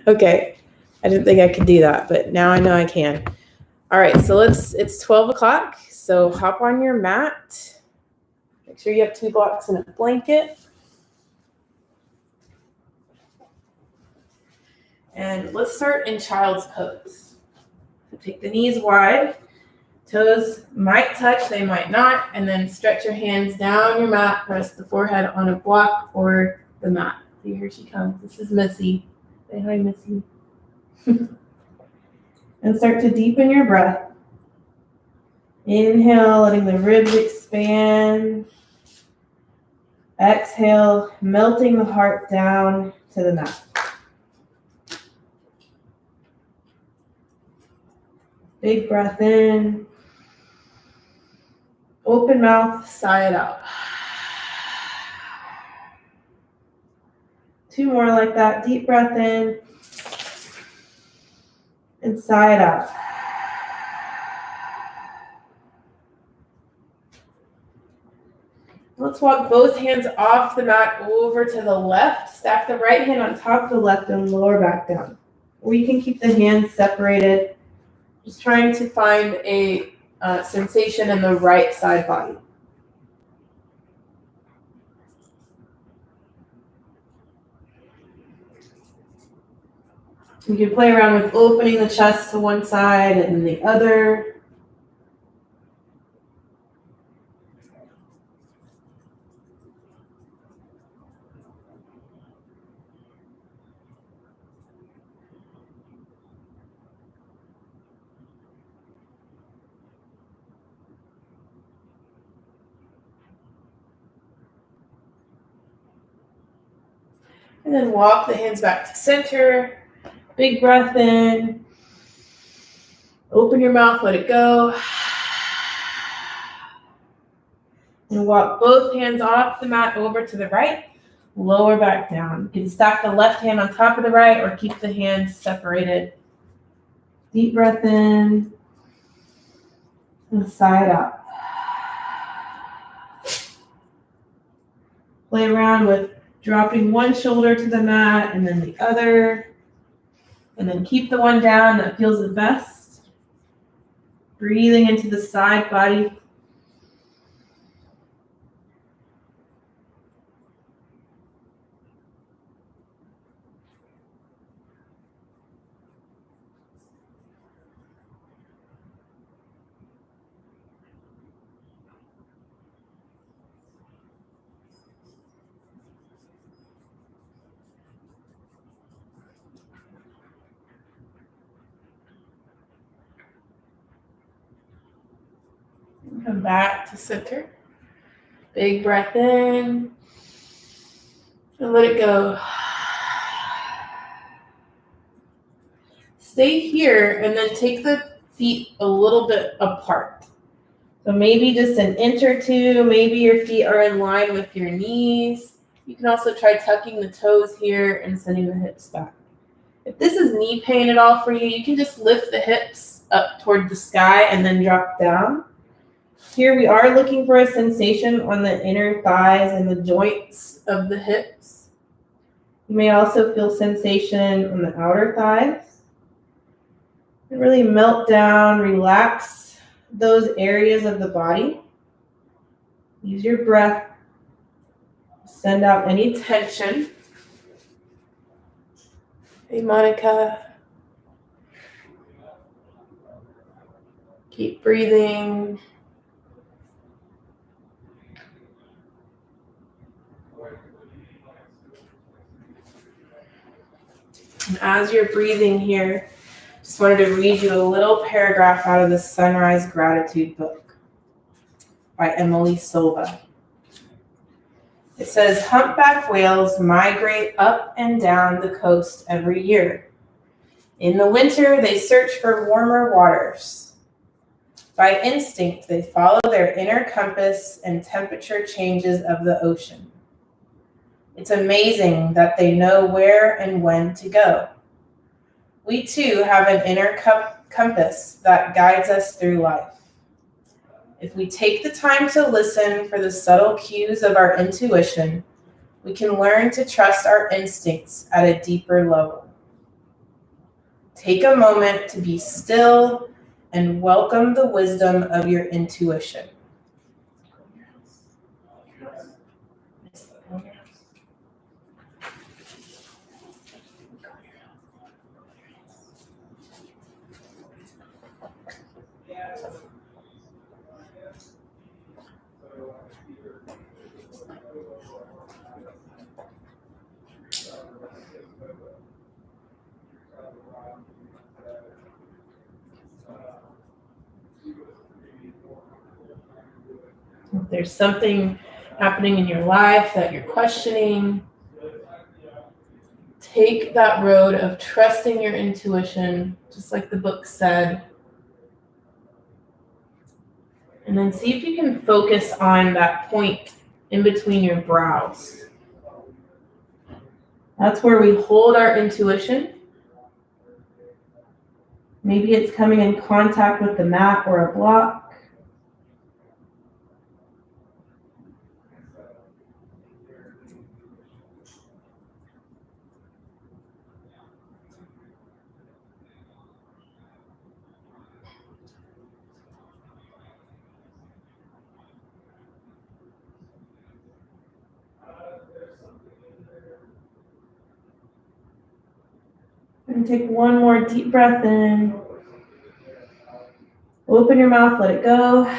Okay. I didn't think I could do that, but now I know I can. All right, so it's 12 o'clock. So hop on your mat. Make sure you have 2 blocks and a blanket. And let's start in child's pose. So take the knees wide. Toes might touch, they might not. And then stretch your hands down your mat. Rest the forehead on a block or the mat. See, here she comes. This is Missy. Say hi, Missy. And start to deepen your breath. Inhale, letting the ribs expand. Exhale, melting the heart down to the mat. Big breath in. Open mouth, sigh it out. 2 more like that. Deep breath in. And sigh it out. Let's walk both hands off the mat over to the left. Stack the right hand on top of the left and lower back down. Or you can keep the hands separated. Just trying to find a sensation in the right side body. You can play around with opening the chest to one side and then the other. And then walk the hands back to center. Big breath in. Open your mouth, let it go. And walk both hands off the mat over to the right. Lower back down. You can stack the left hand on top of the right or keep the hands separated. Deep breath in. And sigh it out. Play around with dropping one shoulder to the mat and then the other. And then keep the one down that feels the best. Breathing into the side body. Come back to center. Big breath in. And let it go. Stay here and then take the feet a little bit apart. So maybe just an inch or two. Maybe your feet are in line with your knees. You can also try tucking the toes here and sending the hips back. If this is knee pain at all for you, you can just lift the hips up toward the sky and then drop down. Here we are looking for a sensation on the inner thighs and the joints of the hips. You may also feel sensation on the outer thighs. And really melt down, relax those areas of the body. Use your breath. Send out any tension. Hey, Monica. Keep breathing. And as you're breathing here, just wanted to read you a little paragraph out of the Sunrise Gratitude book by Emily Silva. It says, humpback whales migrate up and down the coast every year. In the winter, they search for warmer waters. By instinct, they follow their inner compass and temperature changes of the ocean. It's amazing that they know where and when to go. We too have an inner compass that guides us through life. If we take the time to listen for the subtle cues of our intuition, we can learn to trust our instincts at a deeper level. Take a moment to be still and welcome the wisdom of your intuition. If there's something happening in your life that you're questioning, take that road of trusting your intuition, just like the book said, and then see if you can focus on that point in between your brows. That's where we hold our intuition. Maybe it's coming in contact with the mat or a block. And take one more deep breath in. Open your mouth, let it go.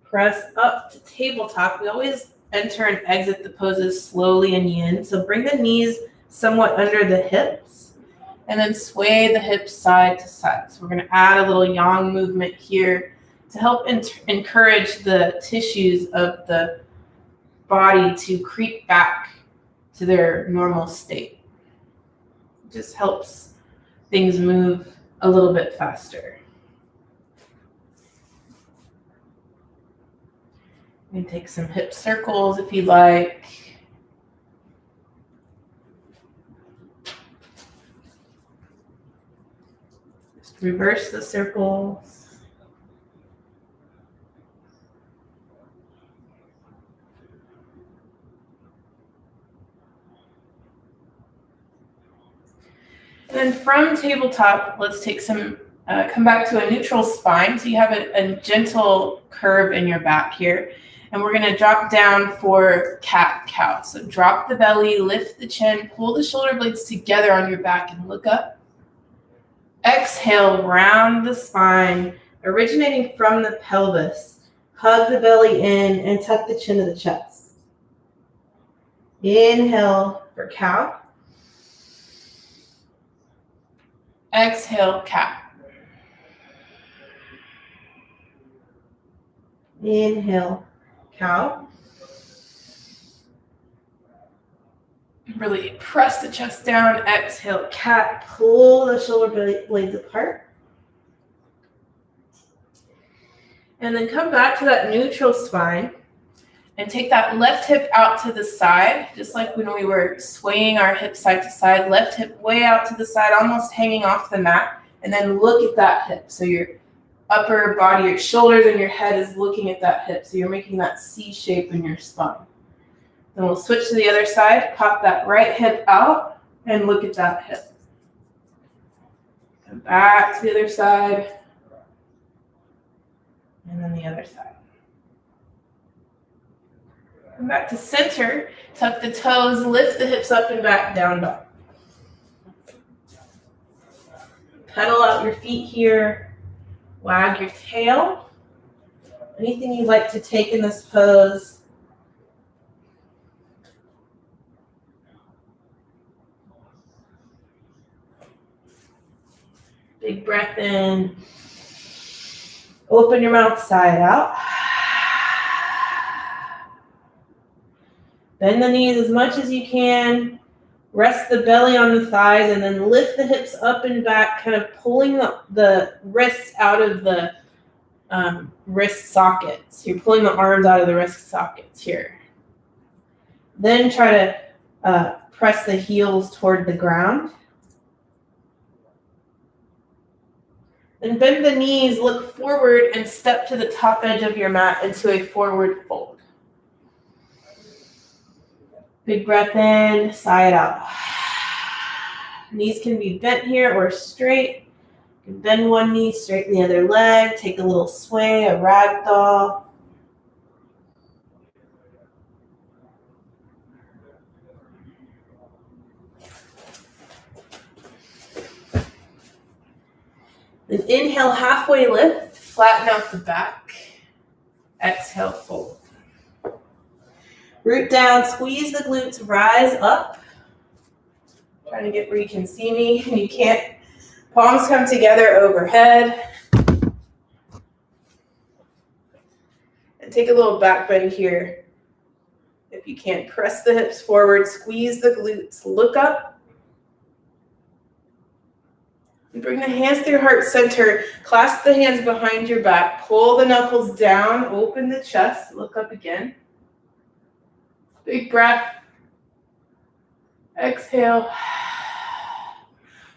Press up to tabletop. We always enter and exit the poses slowly in yin. So bring the knees somewhat under the hips and then sway the hips side to side. So we're going to add a little yang movement here to help encourage the tissues of the body to creep back to their normal state. It just helps things move a little bit faster. You can take some hip circles if you'd like. Just reverse the circles. And then from tabletop, let's take some, come back to a neutral spine. So you have a gentle curve in your back here. And we're going to drop down for cat-cow. So drop the belly, lift the chin, pull the shoulder blades together on your back and look up. Exhale, round the spine, originating from the pelvis. Hug the belly in and tuck the chin to the chest. Inhale for cow. Exhale, cat. Inhale, cow. Really press the chest down. Exhale, cat. Pull the shoulder blades apart. And then come back to that neutral spine and take that left hip out to the side, just like when we were swaying our hip side to side. Left hip way out to the side, almost hanging off the mat. And then look at that hip. So your upper body, your shoulders and your head is looking at that hip. So you're making that C shape in your spine. Then we'll switch to the other side. Pop that right hip out and look at that hip. Come back to the other side. And then the other side. Come back to center. Tuck the toes, lift the hips up and back, down dog. Pedal out your feet here. Wag your tail. Anything you'd like to take in this pose. Big breath in. Open your mouth side out. Bend the knees as much as you can. Rest the belly on the thighs and then lift the hips up and back, kind of pulling the wrists out of the wrist sockets. You're pulling the arms out of the wrist sockets here. Then try to press the heels toward the ground. Then bend the knees, look forward, and step to the top edge of your mat into a forward fold. Big breath in, sigh it out. Knees can be bent here or straight. You can bend one knee, straighten the other leg, take a little sway, a ragdoll. Then inhale, halfway lift, flatten out the back. Exhale, fold. Root down, squeeze the glutes, rise up. Trying to get where you can see me, and you can't. Palms come together overhead. And take a little back bend here. If you can't, press the hips forward, squeeze the glutes, look up. And bring the hands to your heart center, clasp the hands behind your back, pull the knuckles down, open the chest, look up again. Big breath. Exhale.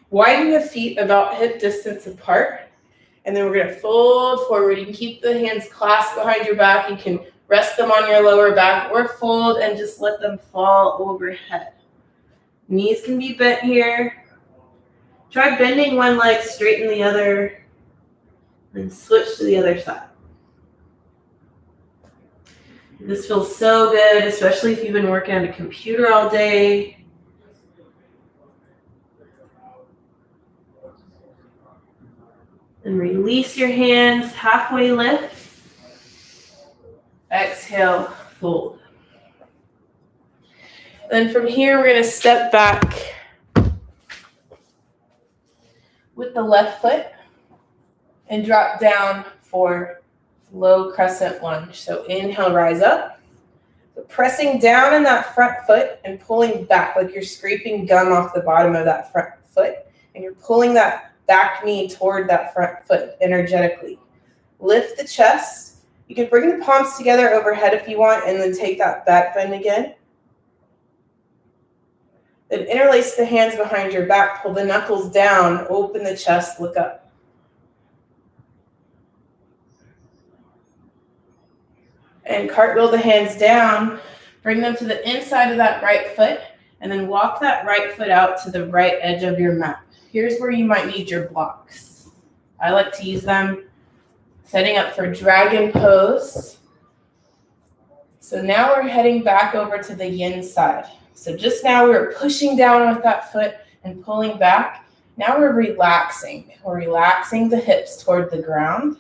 Widen the feet about hip distance apart. And then we're going to fold forward. You can keep the hands clasped behind your back. You can rest them on your lower back or fold and just let them fall overhead. Knees can be bent here. Try bending one leg, straighten the other, and switch to the other side. This feels so good, especially if you've been working on a computer all day. And release your hands, halfway lift. Exhale, fold. Then from here, we're going to step back with the left foot and drop down for low crescent lunge. So inhale, rise up. So pressing down in that front foot and pulling back like you're scraping gum off the bottom of that front foot. And you're pulling that back knee toward that front foot energetically. Lift the chest. You can bring the palms together overhead if you want, and then take that back bend again. Then interlace the hands behind your back, pull the knuckles down, open the chest, look up. And cartwheel the hands down, bring them to the inside of that right foot, and then walk that right foot out to the right edge of your mat. Here's where you might need your blocks. I like to use them setting up for dragon pose. So now we're heading back over to the yin side. So just now we were pushing down with that foot and pulling back. Now we're relaxing. We're relaxing the hips toward the ground.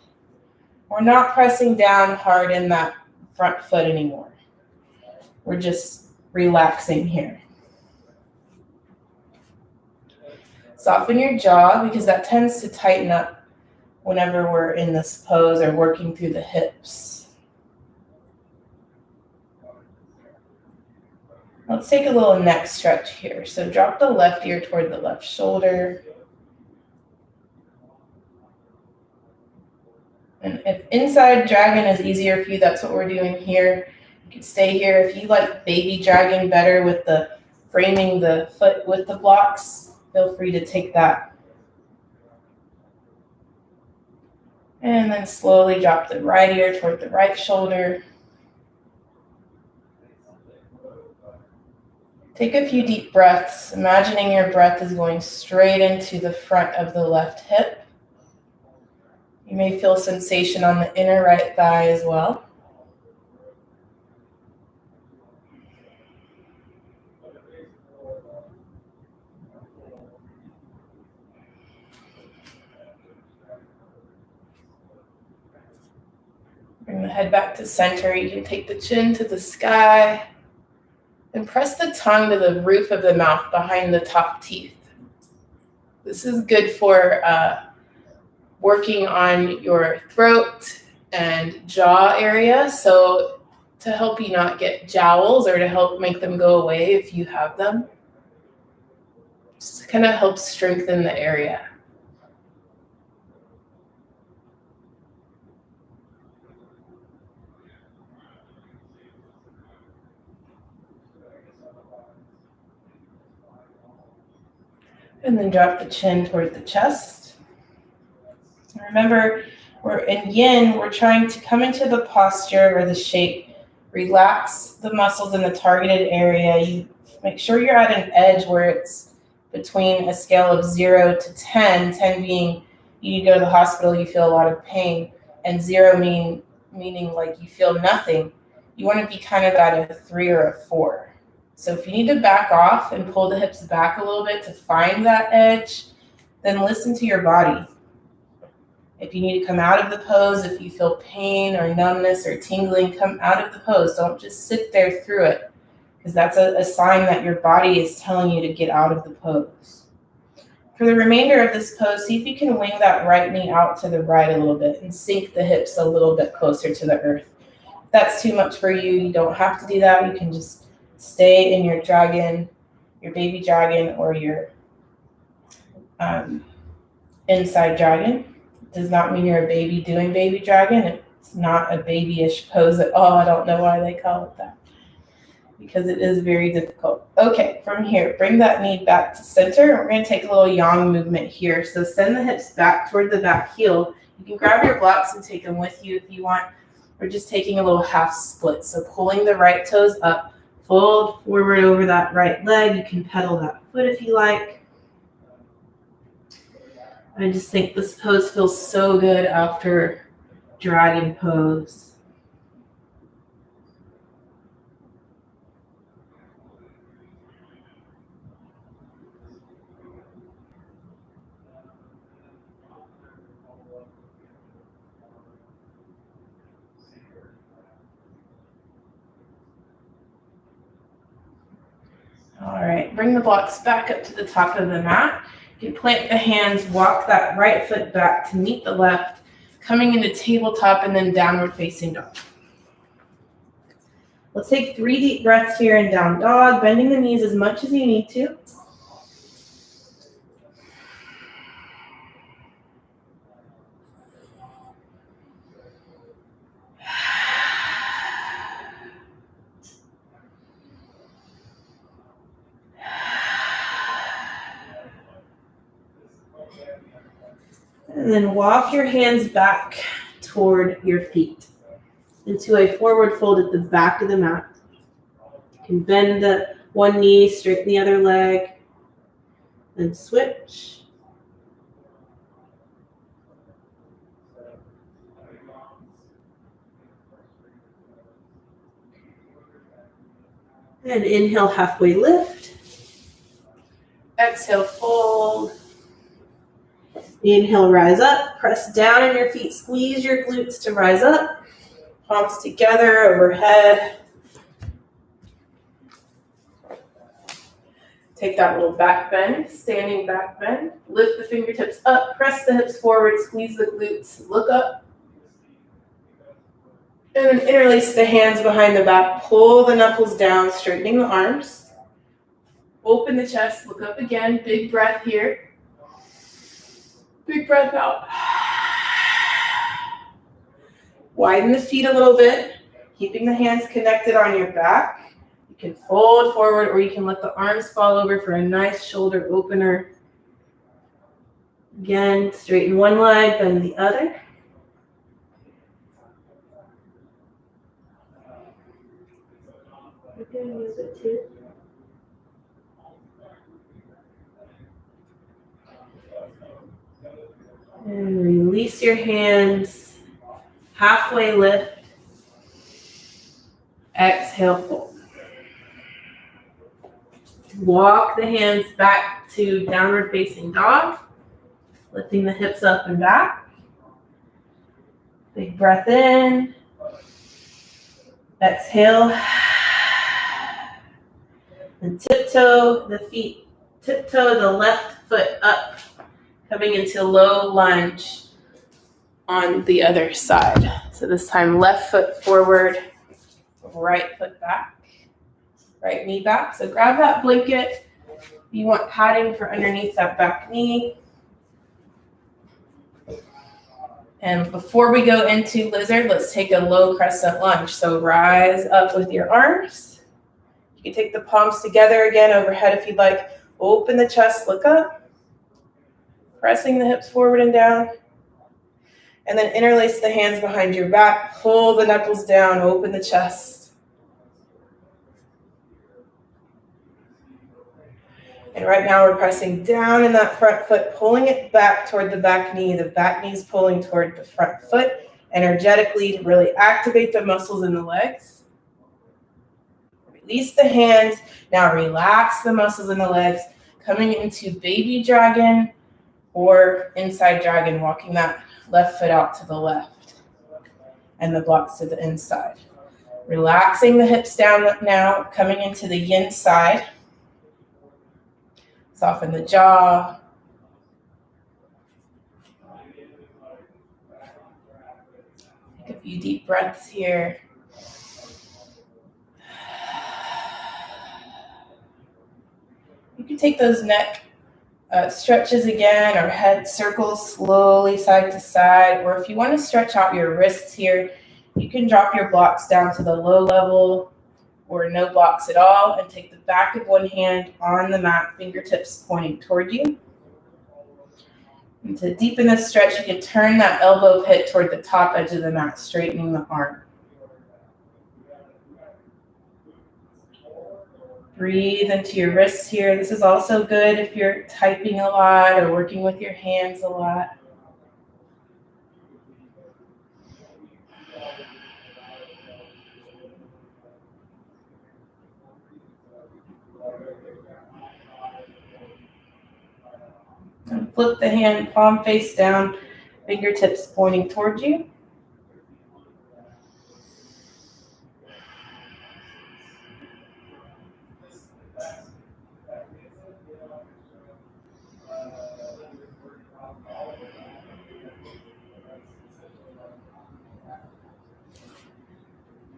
We're not pressing down hard in that front foot anymore. We're just relaxing here. Soften your jaw because that tends to tighten up whenever we're in this pose or working through the hips. Let's take a little neck stretch here. So drop the left ear toward the left shoulder. And if inside dragon is easier for you, that's what we're doing here. You can stay here. If you like baby dragon better with the framing the foot with the blocks, feel free to take that. And then slowly drop the right ear toward the right shoulder. Take a few deep breaths, imagining your breath is going straight into the front of the left hip. You may feel sensation on the inner right thigh as well. Bring the head back to center. You can take the chin to the sky and press the tongue to the roof of the mouth behind the top teeth. This is good for working on your throat and jaw area. So to help you not get jowls or to help make them go away if you have them. Just kind of helps strengthen the area. And then drop the chin toward the chest. Remember, we're in yin, we're trying to come into the posture or the shape, relax the muscles in the targeted area. You make sure you're at an edge where it's between a scale of 0 to 10, 10 being you need to go to the hospital, you feel a lot of pain, and 0 meaning like you feel nothing, you want to be kind of at a 3 or a 4. So if you need to back off and pull the hips back a little bit to find that edge, then listen to your body. If you need to come out of the pose, if you feel pain or numbness or tingling, come out of the pose. Don't just sit there through it, because that's a sign that your body is telling you to get out of the pose. For the remainder of this pose, see if you can wing that right knee out to the right a little bit and sink the hips a little bit closer to the earth. If that's too much for you, you don't have to do that. You can just stay in your dragon, your baby dragon, or your inside dragon. Does not mean you're a baby doing baby dragon. It's not a babyish pose at all. I don't know why they call it that, because it is very difficult. Okay, from here, bring that knee back to center. We're going to take a little yang movement here. So send the hips back toward the back heel. You can grab your blocks and take them with you if you want. We're just taking a little half split. So pulling the right toes up, fold forward over that right leg. You can pedal that foot if you like. I just think this pose feels so good after dragon pose. All right, bring the blocks back up to the top of the mat. You can plant the hands, walk that right foot back to meet the left, coming into tabletop and then downward facing dog. Let's take 3 deep breaths here in down dog, bending the knees as much as you need to. And then walk your hands back toward your feet into a forward fold at the back of the mat. You can bend the one knee, straighten the other leg, and switch. And inhale, halfway lift. Exhale, fold. Inhale, rise up. Press down on your feet. Squeeze your glutes to rise up. Palms together, overhead. Take that little back bend, standing back bend. Lift the fingertips up. Press the hips forward. Squeeze the glutes. Look up. And then interlace the hands behind the back. Pull the knuckles down, straightening the arms. Open the chest. Look up again. Big breath here. Big breath out. Widen the feet a little bit, keeping the hands connected on your back. You can fold forward or you can let the arms fall over for a nice shoulder opener. Again, straighten one leg, bend the other. You're doing a bit too. And release your hands, halfway lift, exhale, fold. Walk the hands back to downward facing dog, lifting the hips up and back. Big breath in, exhale, and tiptoe the left foot up, coming into low lunge on the other side. So this time, left foot forward, right foot back, right knee back. So grab that blanket. You want padding for underneath that back knee. And before we go into lizard, let's take a low crescent lunge. So rise up with your arms. You can take the palms together again overhead if you'd like. Open the chest, look up. Pressing the hips forward and down. And then interlace the hands behind your back. Pull the knuckles down, open the chest. And right now we're pressing down in that front foot, pulling it back toward the back knee. The back knee's pulling toward the front foot energetically to really activate the muscles in the legs. Release the hands. Now relax the muscles in the legs, coming into baby dragon or inside dragon, walking that left foot out to the left and the blocks to the inside. Relaxing the hips down now, coming into the yin side. Soften the jaw. Take a few deep breaths here. You can take those neck stretches again, or head circles slowly side to side. Or if you want to stretch out your wrists here, you can drop your blocks down to the low level or no blocks at all, and take the back of one hand on the mat, fingertips pointing toward you. And to deepen the stretch, you can turn that elbow pit toward the top edge of the mat, straightening the arm. Breathe into your wrists here. This is also good if you're typing a lot or working with your hands a lot. And flip the hand, palm face down, fingertips pointing towards you.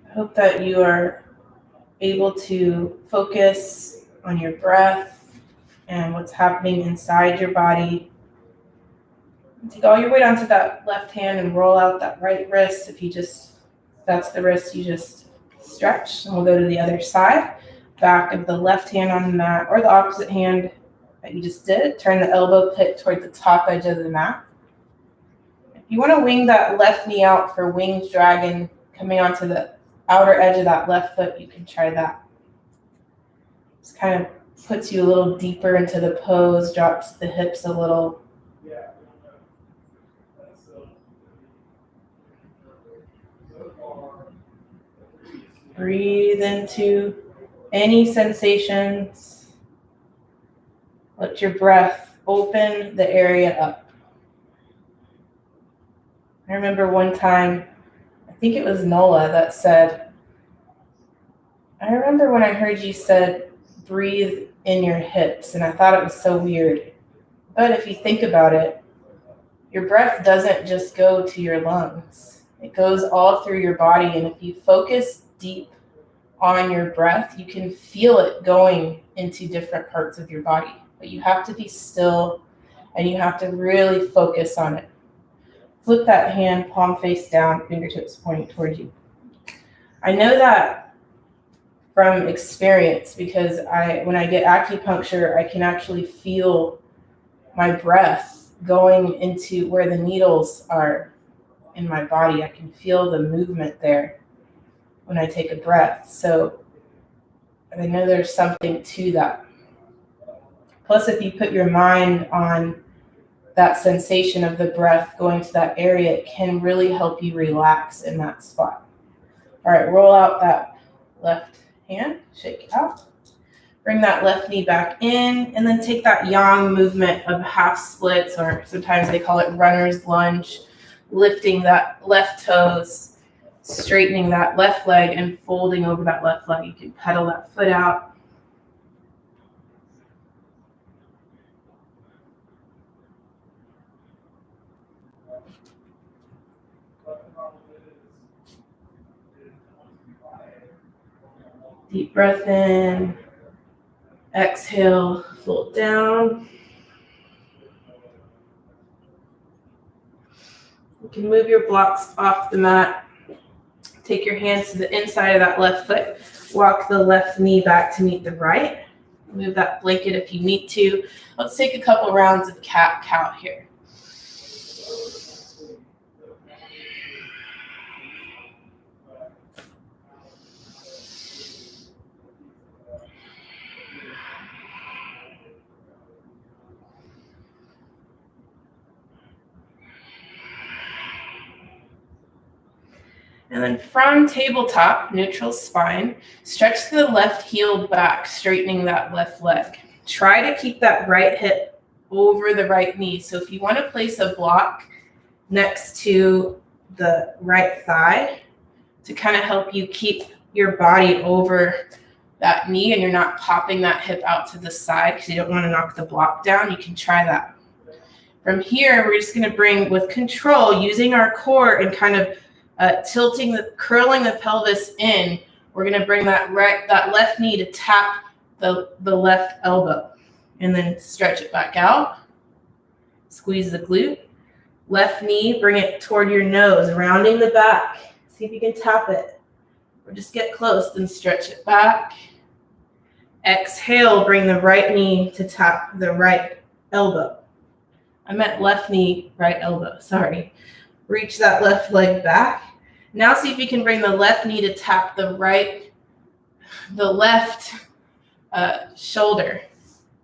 I hope that you are able to focus on your breath and what's happening inside your body. Take all your weight onto that left hand and roll out that right wrist. That's the wrist you just stretch. And we'll go to the other side. Back of the left hand on the mat, or the opposite hand that you just did. Turn the elbow pit toward the top edge of the mat. If you want to wing that left knee out for winged dragon, coming onto the outer edge of that left foot, you can try that. Just kind of puts you a little deeper into the pose, drops the hips a little. Breathe into any sensations. Let your breath open the area up. I remember one time, I think it was Nola that said, I remember when I heard you said, breathe in your hips, and I thought it was so weird. But if you think about it, your breath doesn't just go to your lungs. It goes all through your body, and if you focus deep on your breath, you can feel it going into different parts of your body. But you have to be still, and you have to really focus on it. Flip that hand, palm face down, fingertips pointing toward you. I know that from experience because when I get acupuncture, I can actually feel my breath going into where the needles are in my body. I can feel the movement there when I take a breath. So I know there's something to that. Plus, if you put your mind on that sensation of the breath going to that area, it can really help you relax in that spot. All right, roll out that left hand, shake it out. Bring that left knee back in, and then take that yang movement of half splits, or sometimes they call it runner's lunge, lifting that left toes, straightening that left leg, and folding over that left leg. You can pedal that foot out. Deep breath in. Exhale, fold down. You can move your blocks off the mat. Take your hands to the inside of that left foot. Walk the left knee back to meet the right. Move that blanket if you need to. Let's take a couple rounds of cat-cow here. And then from tabletop, neutral spine, stretch the left heel back, straightening that left leg. Try to keep that right hip over the right knee. So if you want to place a block next to the right thigh to kind of help you keep your body over that knee and you're not popping that hip out to the side because you don't want to knock the block down, you can try that. From here, we're just going to bring with control, using our core and kind of curling the pelvis in. We're going to bring that left knee to tap the left elbow and then stretch it back out. Squeeze the glute. Left knee, bring it toward your nose, rounding the back. See if you can tap it. Or just get close, then stretch it back. Exhale, bring the right knee to tap the right elbow. I meant left knee, right elbow, sorry. Reach that left leg back. Now see if you can bring the left knee to tap the left shoulder,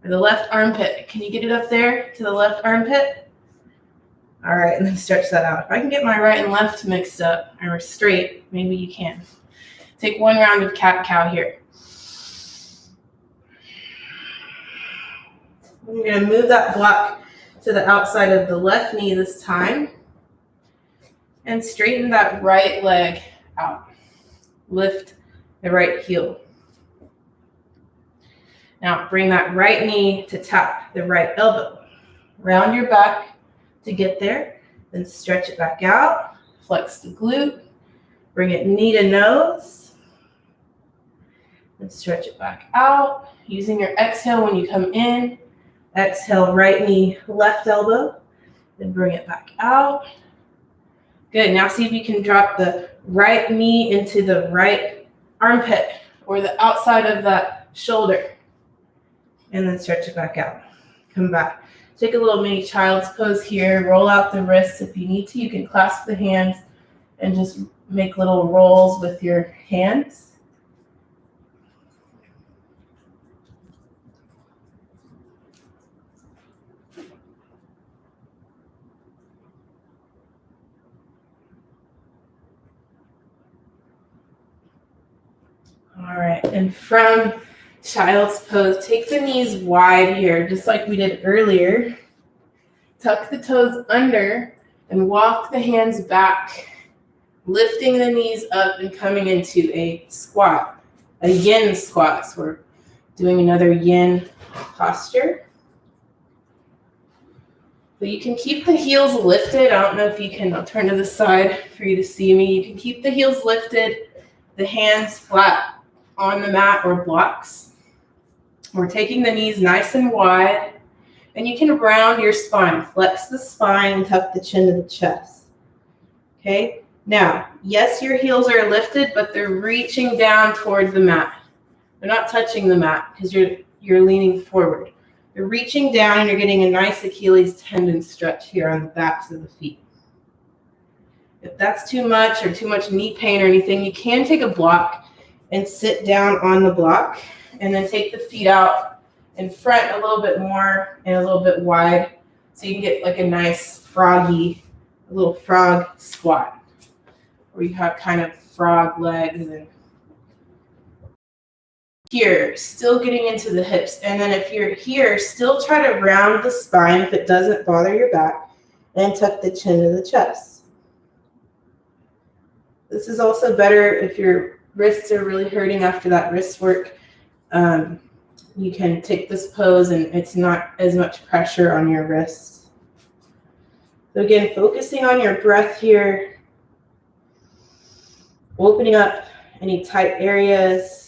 or the left armpit. Can you get it up there to the left armpit? All right, and then stretch that out. If I can get my right and left mixed up, or straight, maybe you can. Take one round of cat-cow here. I'm going to move that block to the outside of the left knee this time. And straighten that right leg out. Lift the right heel. Now bring that right knee to tap the right elbow. Round your back to get there. Then stretch it back out. Flex the glute. Bring it knee to nose. Then stretch it back out. Using your exhale when you come in. Exhale, right knee, left elbow. Then bring it back out. Good. Now see if you can drop the right knee into the right armpit or the outside of that shoulder. And then stretch it back out. Come back. Take a little mini child's pose here. Roll out the wrists if you need to. You can clasp the hands and just make little rolls with your hands. All right, and from child's pose, take the knees wide here, just like we did earlier. Tuck the toes under and walk the hands back, lifting the knees up and coming into a squat, a yin squat. So we're doing another yin posture. So you can keep the heels lifted. I don't know if you can, I'll turn to the side for you to see me. You can keep the heels lifted, the hands flat on the mat or blocks. We're taking the knees nice and wide, and you can round your spine. Flex the spine and tuck the chin to the chest. Okay? Now, yes, your heels are lifted, but they're reaching down towards the mat. They're not touching the mat because you're leaning forward. You're reaching down and you're getting a nice Achilles tendon stretch here on the backs of the feet. If that's too much or too much knee pain or anything, you can take a block and sit down on the block and then take the feet out in front a little bit more and a little bit wide so you can get like a nice a little frog squat where you have kind of frog legs and here, still getting into the hips. And then if you're here, still try to round the spine if it doesn't bother your back and tuck the chin to the chest. This is also better if your wrists are really hurting after that wrist work. You can take this pose and it's not as much pressure on your wrists. So again, focusing on your breath here, opening up any tight areas.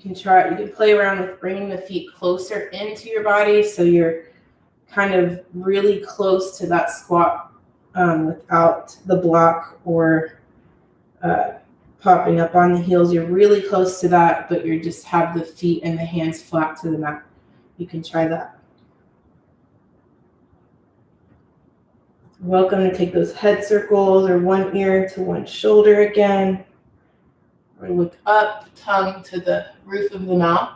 You can play around with bringing the feet closer into your body so you're kind of really close to that squat without the block or popping up on the heels. You're really close to that, but you just have the feet and the hands flat to the mat. You can try that. Welcome to take those head circles or one ear to one shoulder again. Or look up, tongue to the roof of the mouth.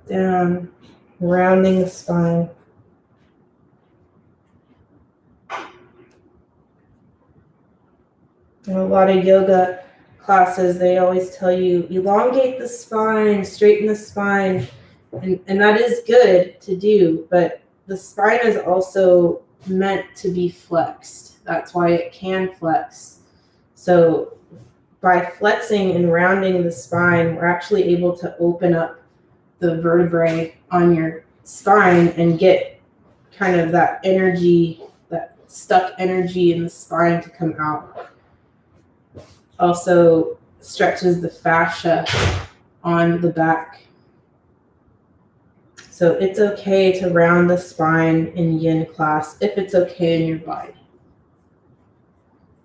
Down, rounding the spine. In a lot of yoga classes, they always tell you elongate the spine, straighten the spine, and that is good to do, but the spine is also meant to be flexed. That's why it can flex. So by flexing and rounding the spine, we're actually able to open up the vertebrae on your spine and get kind of that energy, that stuck energy in the spine to come out. Also stretches the fascia on the back. So it's okay to round the spine in yin class if it's okay in your body.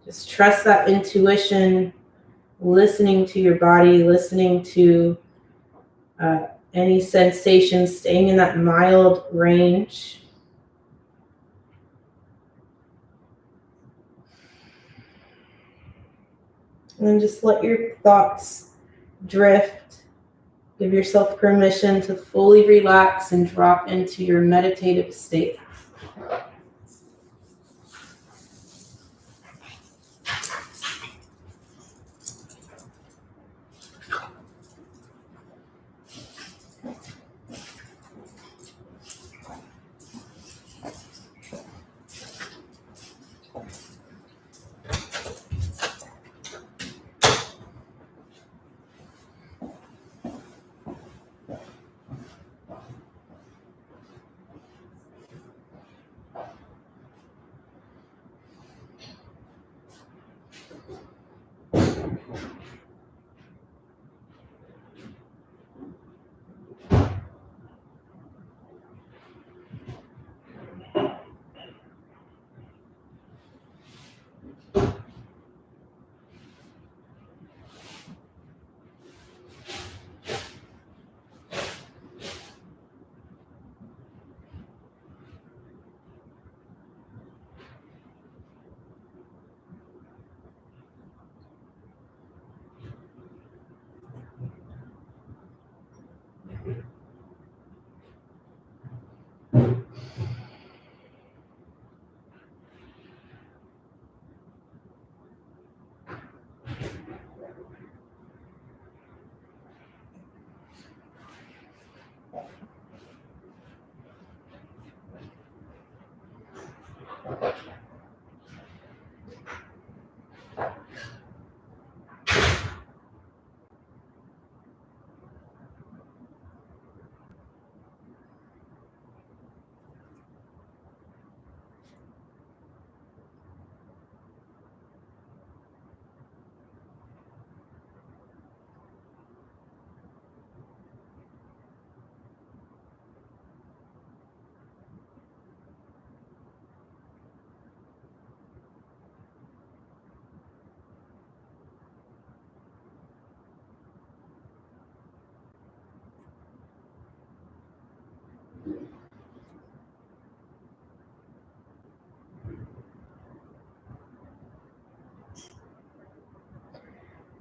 Just trust that intuition, listening to your body, listening to any sensations, staying in that mild range. And then just let your thoughts drift. Give yourself permission to fully relax and drop into your meditative state.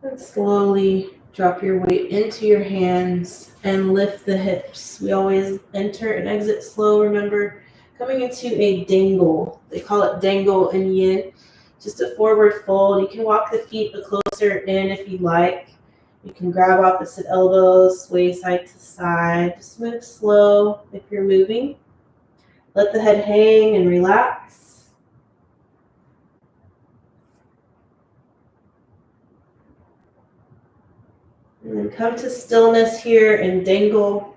And slowly drop your weight into your hands and lift the hips. We always enter and exit slow. Remember, coming into a dangle. They call it dangle in yin. Just a forward fold. You can walk the feet closer in if you like. You can grab opposite elbows, sway side to side. Just move slow if you're moving. Let the head hang and relax. And then come to stillness here and dangle.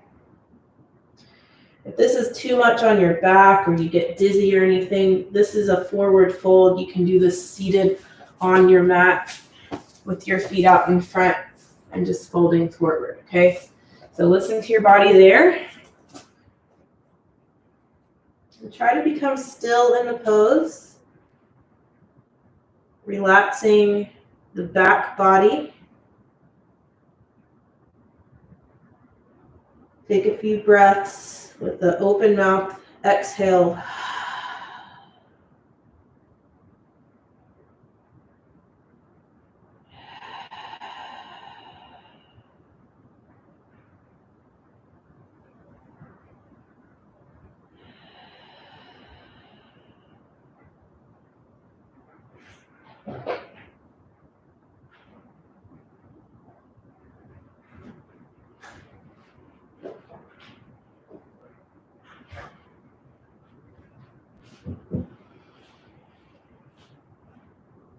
If this is too much on your back or you get dizzy or anything, this is a forward fold. You can do this seated on your mat with your feet out in front and just folding forward, okay? So listen to your body there. And try to become still in the pose. Relaxing the back body. Take a few breaths with the open mouth. Exhale.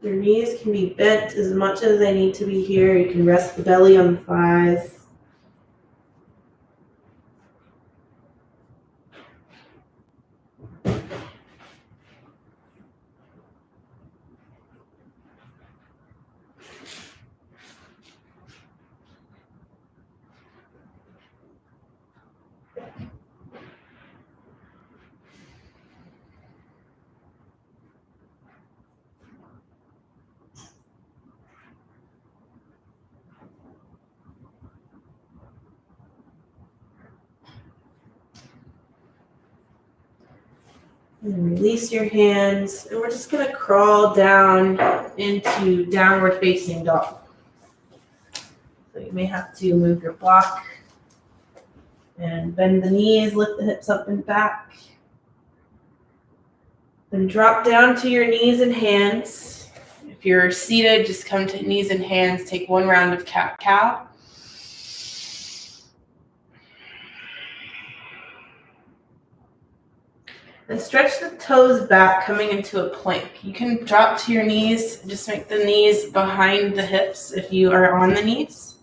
Your knees can be bent as much as they need to be here. You can rest the belly on the thighs. And release your hands, and we're just going to crawl down into downward facing dog. So you may have to move your block and bend the knees, lift the hips up and back. Then drop down to your knees and hands. If you're seated, just come to knees and hands. Take one round of cat-cow. And stretch the toes back, coming into a plank. You can drop to your knees. Just make the knees behind the hips if you are on the knees.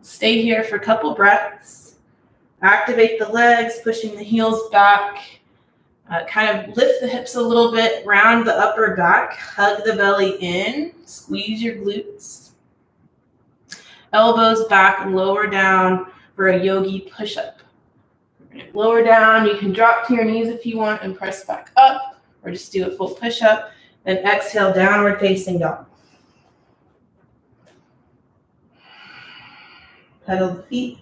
Stay here for a couple breaths. Activate the legs, pushing the heels back. Kind of lift the hips a little bit, round the upper back, hug the belly in, squeeze your glutes. Elbows back and lower down for a yogi push-up. Lower down, you can drop to your knees if you want and press back up, or just do a full push-up. Then exhale, downward facing dog. Pedal the feet.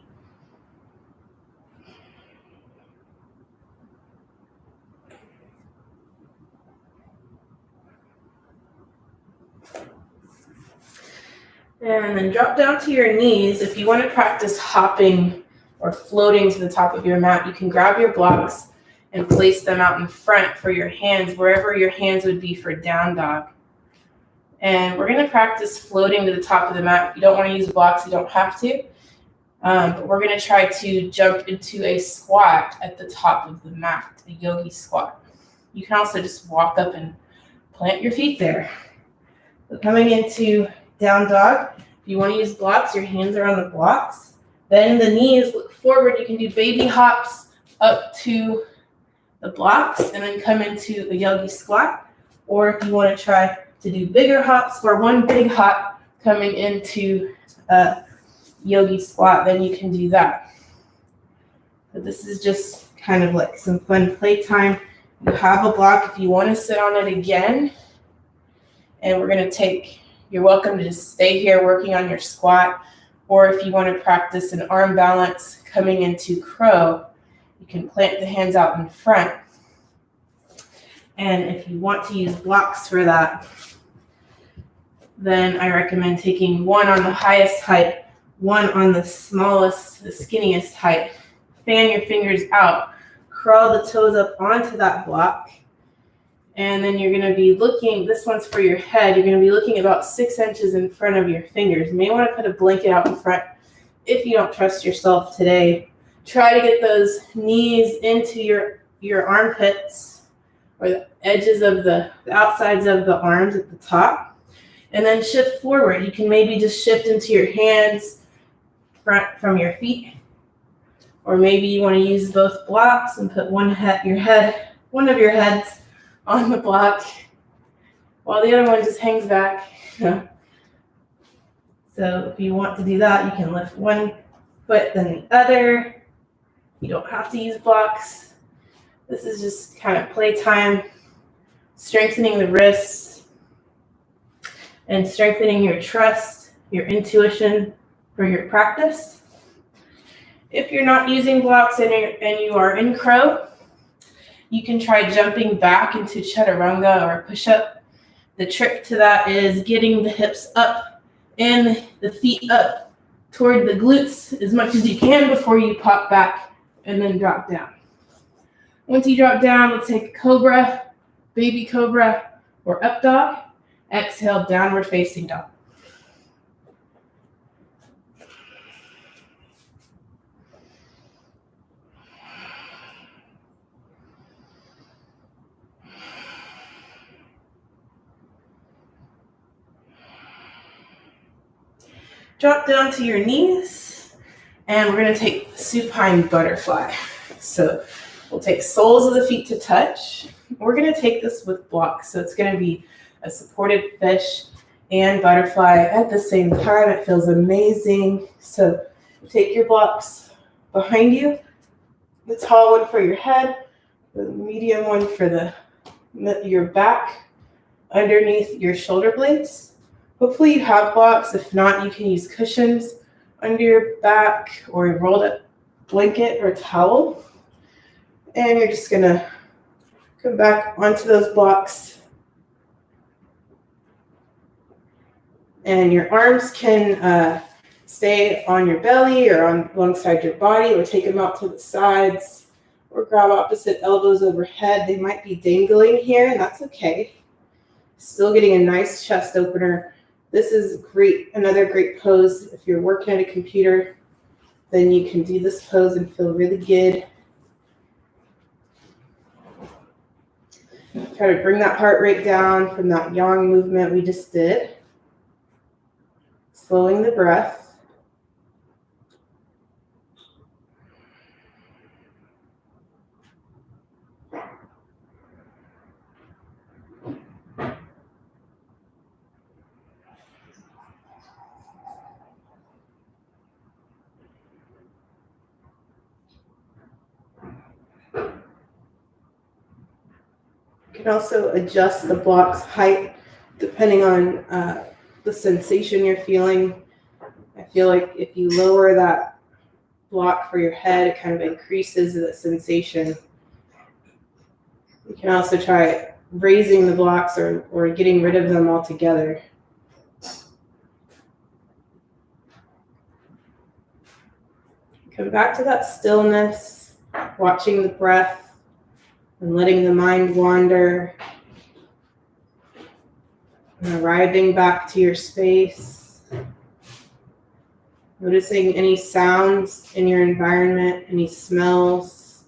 And then drop down to your knees. If you want to practice hopping or floating to the top of your mat, you can grab your blocks and place them out in front for your hands, wherever your hands would be for down dog. And we're going to practice floating to the top of the mat. If you don't want to use blocks, you don't have to. But we're going to try to jump into a squat at the top of the mat, a yogi squat. You can also just walk up and plant your feet there. So coming into down dog. If you want to use blocks, your hands are on the blocks. Bend the knees, look forward. You can do baby hops up to the blocks and then come into a yogi squat. Or if you want to try to do bigger hops or one big hop coming into a yogi squat, then you can do that. But this is just kind of like some fun playtime. You have a block if you want to sit on it again. And we're going to you're welcome to just stay here working on your squat. Or if you want to practice an arm balance coming into crow, you can plant the hands out in front. And if you want to use blocks for that, then I recommend taking one on the highest height, one on the smallest, the skinniest height. Fan your fingers out, crawl the toes up onto that block. And then you're going to be looking, this one's for your head, you're going to be looking about 6 inches in front of your fingers. You may want to put a blanket out in front if you don't trust yourself today. Try to get those knees into your armpits or the edges of the outsides of the arms at the top. And then shift forward. You can maybe just shift into your hands front from your feet. Or maybe you want to use both blocks and put one of your heads on the block while the other one just hangs back. So if you want to do that, you can lift one foot then the other. You don't have to use blocks. This is just kind of playtime, strengthening the wrists and strengthening your trust, your intuition for your practice. If you're not using blocks and you are in crow, you can try jumping back into chaturanga or push-up. The trick to that is getting the hips up and the feet up toward the glutes as much as you can before you pop back and then drop down. Once you drop down, let's take cobra, baby cobra, or up dog. Exhale, downward facing dog. Drop down to your knees, and we're going to take supine butterfly. So we'll take soles of the feet to touch. We're going to take this with blocks. So it's going to be a supported fish and butterfly at the same time. It feels amazing. So take your blocks behind you, the tall one for your head, the medium one for your back, underneath your shoulder blades. Hopefully you have blocks. If not, you can use cushions under your back or a rolled up blanket or towel. And you're just gonna come back onto those blocks. And your arms can stay on your belly or alongside your body, or take them out to the sides, or grab opposite elbows overhead. They might be dangling here, and that's okay. Still getting a nice chest opener. This is great, another great pose. If you're working at a computer, then you can do this pose and feel really good. Try to bring that heart rate down from that yang movement we just did. Slowing the breath. You can also adjust the block's height depending on the sensation you're feeling. I feel like if you lower that block for your head, it kind of increases the sensation. You can also try raising the blocks or getting rid of them altogether. Come back to that stillness, watching the breath and letting the mind wander, and arriving back to your space. Noticing any sounds in your environment, any smells.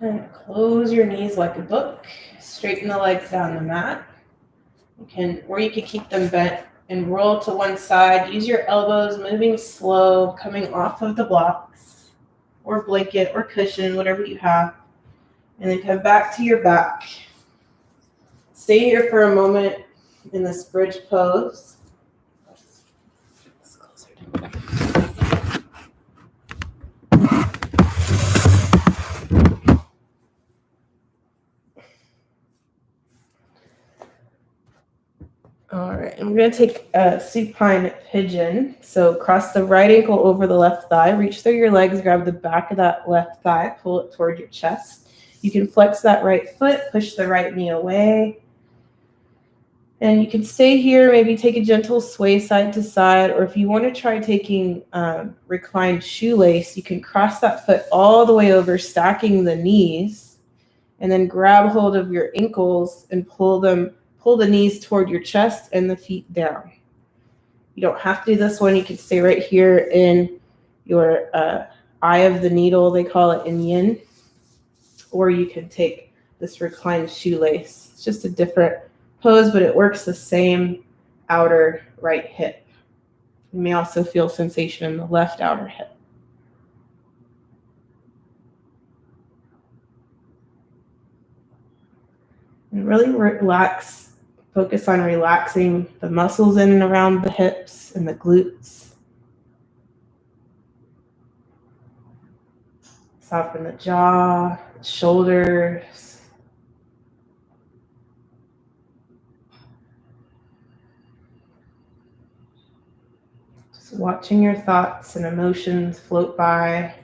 And close your knees like a book. Straighten the legs down the mat. You can keep them bent and roll to one side. Use your elbows, moving slow, coming off of the blocks or blanket or cushion, whatever you have. And then come back to your back. Stay here for a moment in this bridge pose. All right, I'm going to take a supine pigeon. So cross the right ankle over the left thigh, reach through your legs, grab the back of that left thigh, pull it toward your chest. You can flex that right foot, push the right knee away. And you can stay here, maybe take a gentle sway side to side, or if you want to try taking reclined shoelace, you can cross that foot all the way over, stacking the knees, and then grab hold of your ankles and pull the knees toward your chest and the feet down. You don't have to do this one. You can stay right here in your eye of the needle, they call it in yin, or you can take this reclined shoelace. It's just a different pose, but it works the same outer right hip. You may also feel sensation in the left outer hip. And really relax, focus on relaxing the muscles in and around the hips and the glutes. Soften the jaw, shoulders. Watching your thoughts and emotions float by.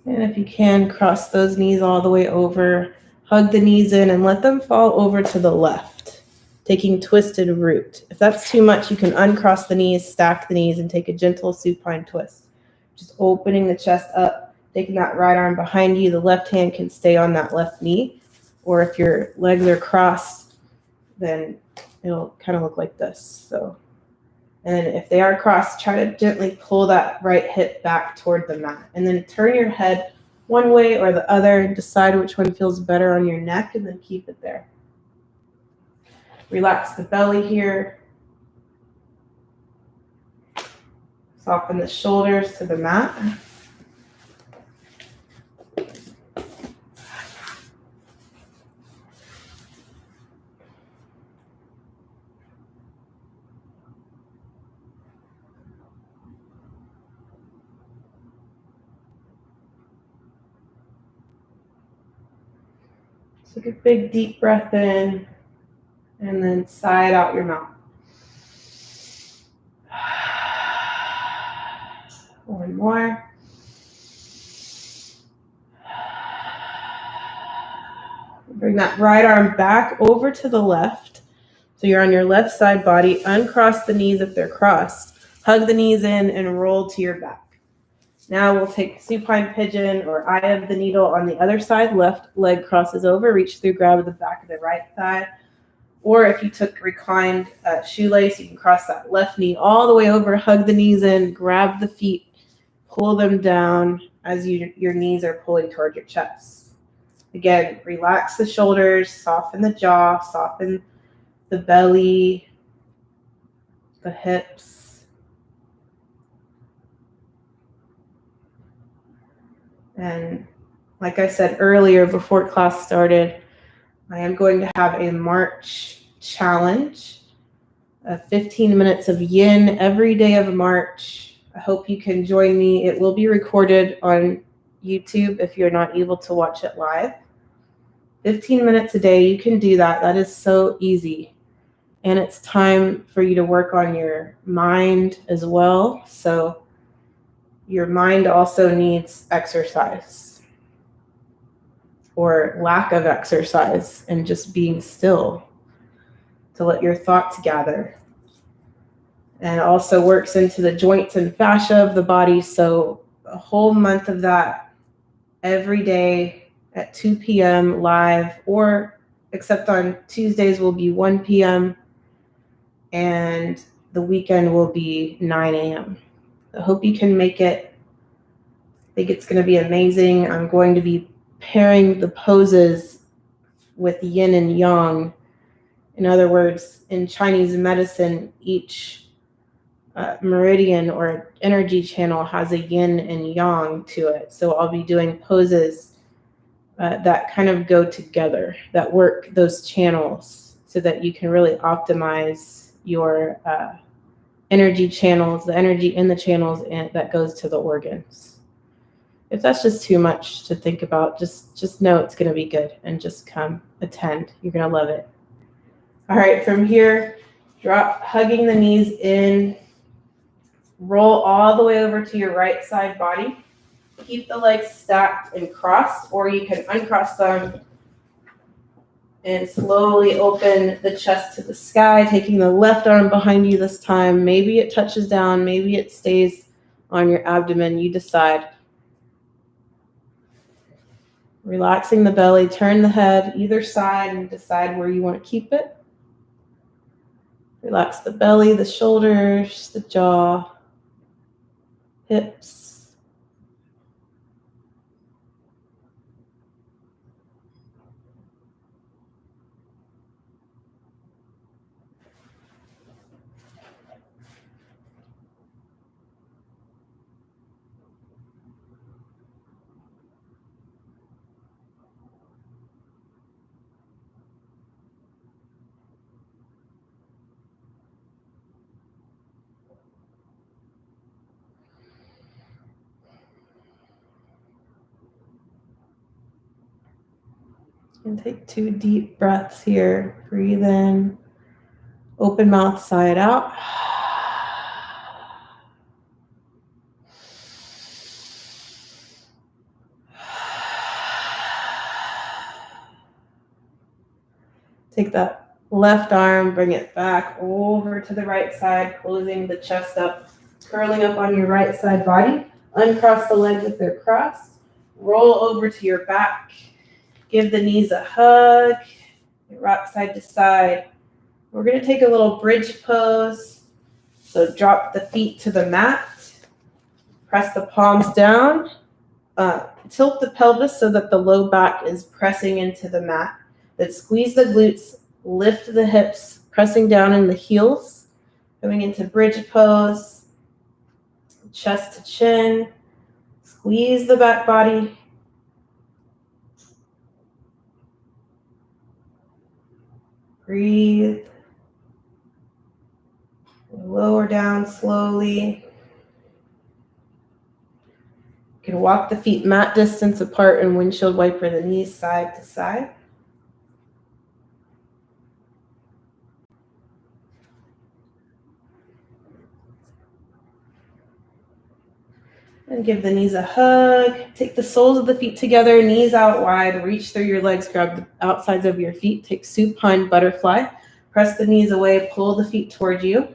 And if you can, cross those knees all the way over, hug the knees in and let them fall over to the left, taking twisted root. If that's too much, you can uncross the knees, stack the knees, and take a gentle supine twist. Just opening the chest up, taking that right arm behind you. The left hand can stay on that left knee. Or if your legs are crossed, then it'll kind of look like this. And then if they are crossed, try to gently pull that right hip back toward the mat. And then turn your head one way or the other and decide which one feels better on your neck, and then keep it there. Relax the belly here. Soften the shoulders to the mat. Take a big deep breath in and then sigh it out your mouth. One more. Bring that right arm back over to the left. So you're on your left side body. Uncross the knees if they're crossed. Hug the knees in and roll to your back. Now we'll take supine pigeon or eye of the needle on the other side. Left leg crosses over. Reach through, grab the back of the right thigh. Or if you took reclined shoelace, you can cross that left knee all the way over. Hug the knees in. Grab the feet. Pull them down as your knees are pulling toward your chest. Again, relax the shoulders. Soften the jaw. Soften the belly. The hips. And like I said earlier, before class started, I am going to have a March challenge, 15 minutes of yin every day of March. I hope you can join me. It will be recorded on YouTube if you're not able to watch it live. 15 minutes a day, you can do that. That is so easy. And it's time for you to work on your mind as well. So your mind also needs exercise or lack of exercise and just being still to let your thoughts gather. And also works into the joints and fascia of the body. So a whole month of that every day at 2 p.m. live, or except on Tuesdays will be 1 p.m. and the weekend will be 9 a.m. I hope you can make it. I think it's going to be amazing. I'm going to be pairing the poses with yin and yang. In other words, in Chinese medicine, each meridian or energy channel has a yin and yang to it. So I'll be doing poses that kind of go together, that work those channels so that you can really optimize your energy channels, the energy in the channels and that goes to the organs. If that's just too much to think about, just know it's going to be good and just come attend. You're going to love it. All right, from here, drop, hugging the knees in. Roll all the way over to your right side body. Keep the legs stacked and crossed, or you can uncross them and slowly open the chest to the sky, taking the left arm behind you this time. Maybe it touches down, maybe it stays on your abdomen. You decide. Relaxing the belly, turn the head either side and decide where you want to keep it. Relax the belly, the shoulders, the jaw, hips. And take 2 deep breaths here. Breathe in. Open mouth, side out. Take that left arm, bring it back over to the right side, closing the chest up, curling up on your right side body. Uncross the legs if they're crossed. Roll over to your back. Give the knees a hug. Rock side to side. We're going to take a little bridge pose. So drop the feet to the mat. Press the palms down. Tilt the pelvis so that the low back is pressing into the mat. Then squeeze the glutes, lift the hips, pressing down in the heels. Going into bridge pose. Chest to chin. Squeeze the back body. Breathe. Lower down slowly. You can walk the feet mat distance apart and windshield wiper the knees side to side. And give the knees a hug. Take the soles of the feet together, knees out wide. Reach through your legs, grab the outsides of your feet. Take supine butterfly. Press the knees away, pull the feet toward you.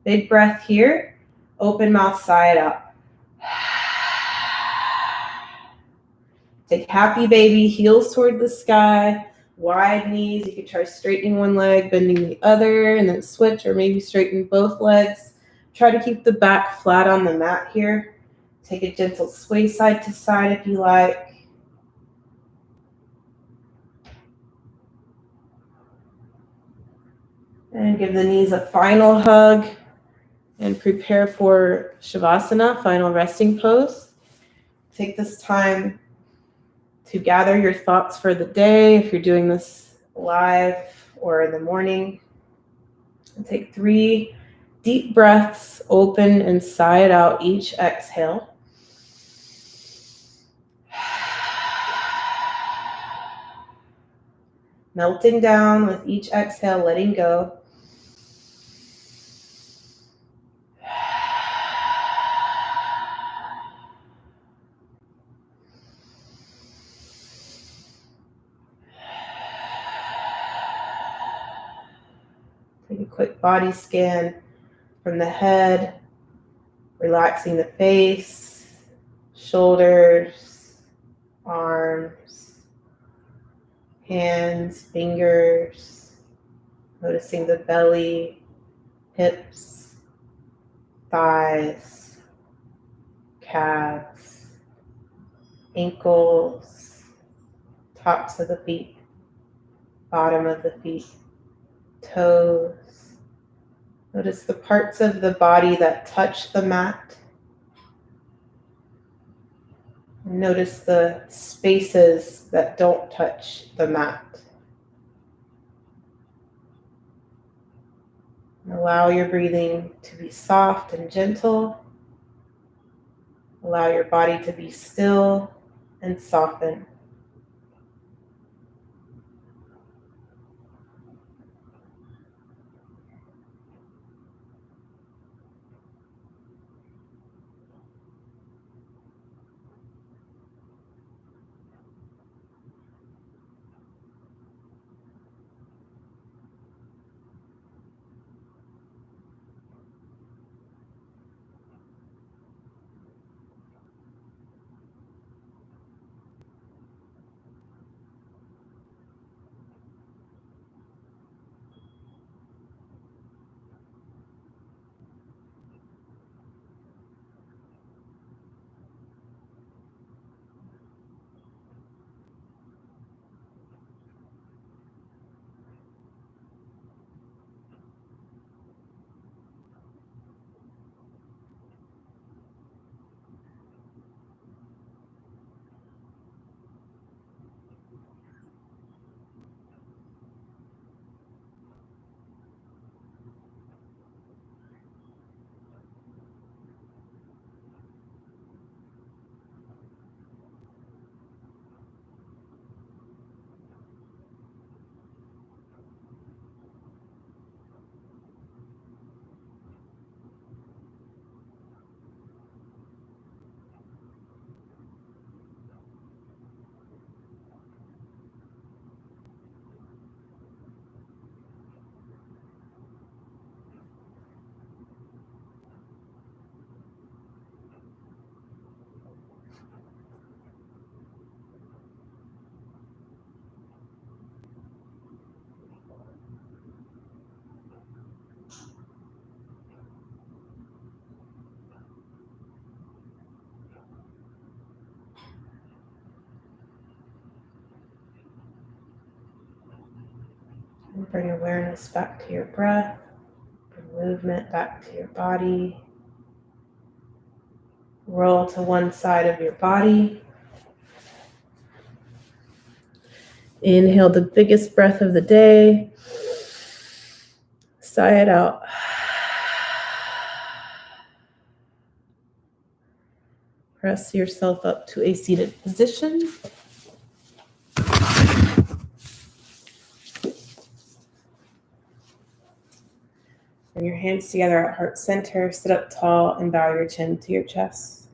Big breath here. Open mouth, side out. Take happy baby, heels toward the sky. Wide knees. You can try straightening one leg, bending the other, and then switch, or maybe straighten both legs. Try to keep the back flat on the mat here. Take a gentle sway side to side if you like. And give the knees a final hug and prepare for Shavasana, final resting pose. Take this time to gather your thoughts for the day if you're doing this live or in the morning. And take 3 deep breaths, open and sigh it out each exhale. Melting down with each exhale, letting go. Take a quick body scan from the head, relaxing the face, shoulders, arms, hands, fingers, noticing the belly, hips, thighs, calves, ankles, tops of the feet, bottom of the feet, toes. Notice the parts of the body that touch the mat. Notice the spaces that don't touch the mat. Allow your breathing to be soft and gentle. Allow your body to be still and soften. And bring awareness back to your breath, bring movement back to your body. Roll to one side of your body. Inhale the biggest breath of the day. Sigh it out. Press yourself up to a seated position. Bring your hands together at heart center. Sit up tall and bow your chin to your chest.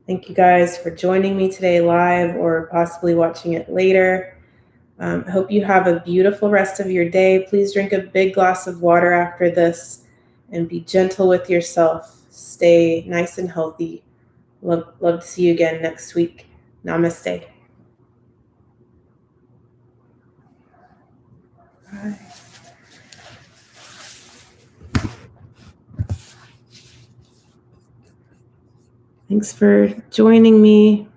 Thank you guys for joining me today live or possibly watching it later. I hope you have a beautiful rest of your day. Please drink a big glass of water after this and be gentle with yourself. Stay nice and healthy. Love to see you again next week. Namaste. Bye. Thanks for joining me.